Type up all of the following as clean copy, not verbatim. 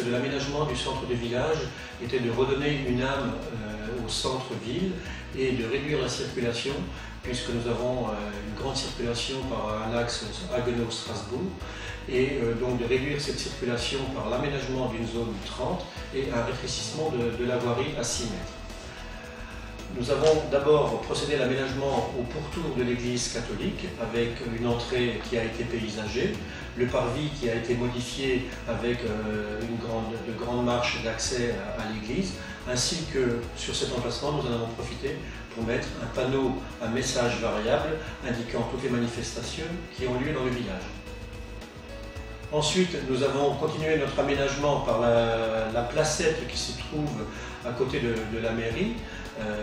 de l'aménagement du centre du village était de redonner une âme au centre-ville et de réduire la circulation, puisque nous avons une grande circulation par un axe Haguenau-Strasbourg, et donc de réduire cette circulation par l'aménagement d'une zone 30 et un rétrécissement de la voirie à 6 mètres. Nous avons d'abord procédé à l'aménagement au pourtour de l'église catholique avec une entrée qui a été paysagée, le parvis qui a été modifié avec de grandes marches d'accès à l'église, ainsi que sur cet emplacement nous en avons profité pour mettre un panneau à message variable indiquant toutes les manifestations qui ont lieu dans le village. Ensuite, nous avons continué notre aménagement par la placette qui se trouve à côté de la mairie,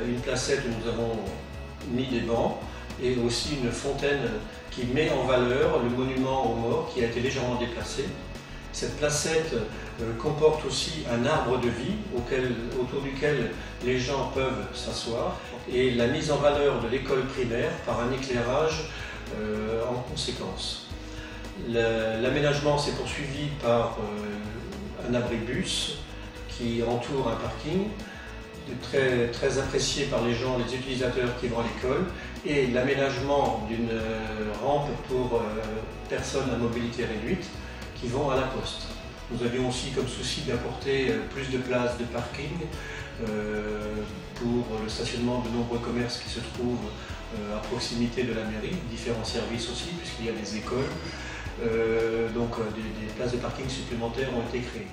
une placette où nous avons mis des bancs et aussi une fontaine qui met en valeur le monument aux morts qui a été légèrement déplacé. Cette placette comporte aussi un arbre de vie autour duquel les gens peuvent s'asseoir et la mise en valeur de l'école primaire par un éclairage en conséquence. L'aménagement s'est poursuivi par un abribus qui entoure un parking, très apprécié par les gens, les utilisateurs qui vont à l'école, et l'aménagement d'une rampe pour personnes à mobilité réduite qui vont à la poste. Nous avions aussi comme souci d'apporter plus de places de parking pour le stationnement de nombreux commerces qui se trouvent à proximité de la mairie, différents services aussi puisqu'il y a des écoles. Donc des places de parking supplémentaires ont été créées.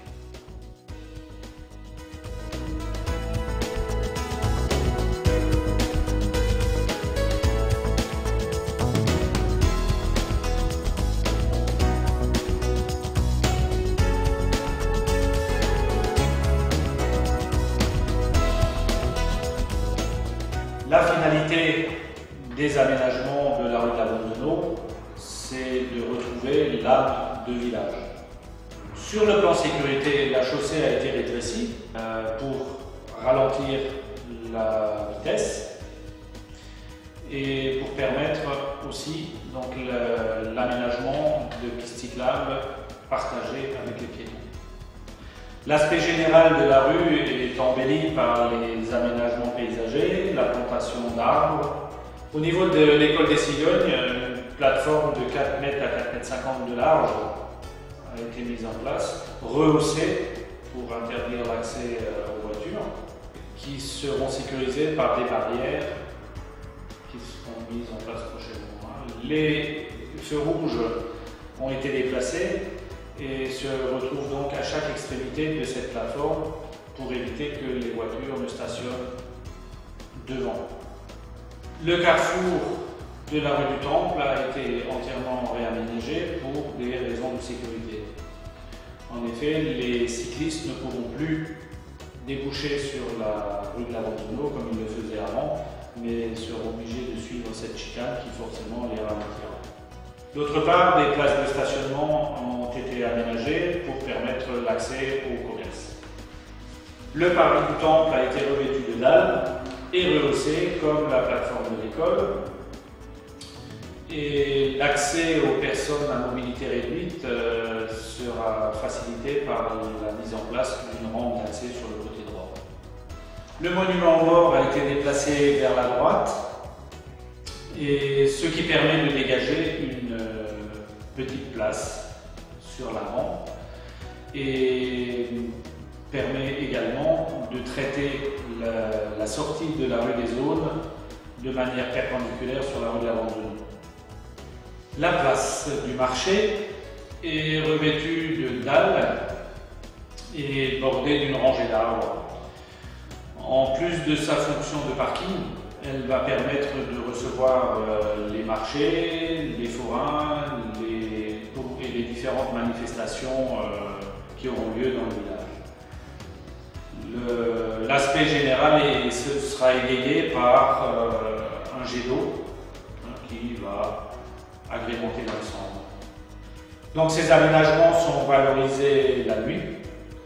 La finalité des aménagements de la rue de la Bonne-Deneau, c'est de retrouver l'âme de village. Sur le plan sécurité, la chaussée a été rétrécie pour ralentir la vitesse et pour permettre aussi l'aménagement de pistes cyclables partagées avec les piétons. L'aspect général de la rue est embelli par les aménagements paysagers, la plantation d'arbres. Au niveau de l'école des Cigognes, une plateforme de 4 mètres à 4 mètres 50 de large a été mise en place, rehaussée pour interdire l'accès aux voitures, qui seront sécurisées par des barrières qui seront mises en place prochainement. Les feux rouges ont été déplacés et se retrouvent donc à chaque extrémité de cette plateforme pour éviter que les voitures ne stationnent devant. Le carrefour de la rue du Temple a été entièrement réaménagé pour des raisons de sécurité. En effet, les cyclistes ne pourront plus déboucher sur la rue de la Bonne-Deneau comme ils le faisaient avant, mais seront obligés de suivre cette chicane qui forcément les ralentira. D'autre part, des places de stationnement ont été aménagées pour permettre l'accès au commerce. Le parvis du Temple a été revêtu de dalles et rehaussé comme la plateforme de l'école. Et l'accès aux personnes à mobilité réduite sera facilité par la mise en place d'une rampe d'accès sur le côté droit. Le monument aux morts a été déplacé vers la droite, et ce qui permet de dégager une petite place sur la rampe et permet également de traiter la sortie de la rue des Aunes de manière perpendiculaire sur la rue de la Bonne-Deneau. La place du marché est revêtue de dalles et bordée d'une rangée d'arbres. En plus de sa fonction de parking, elle va permettre de recevoir les marchés, les forains et les différentes manifestations qui auront lieu dans le village. L'aspect général sera égayé par un jet d'eau qui va agrémenter l'ensemble. Donc ces aménagements sont valorisés la nuit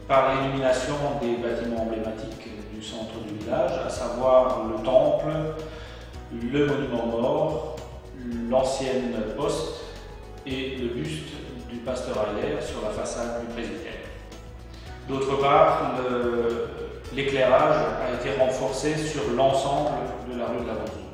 par l'illumination des bâtiments emblématiques du centre du village, à savoir le temple, le monument mort, l'ancienne poste et le buste du pasteur Aller sur la façade du presbytère. D'autre part, l'éclairage a été renforcé sur l'ensemble de la rue de la Ventouse.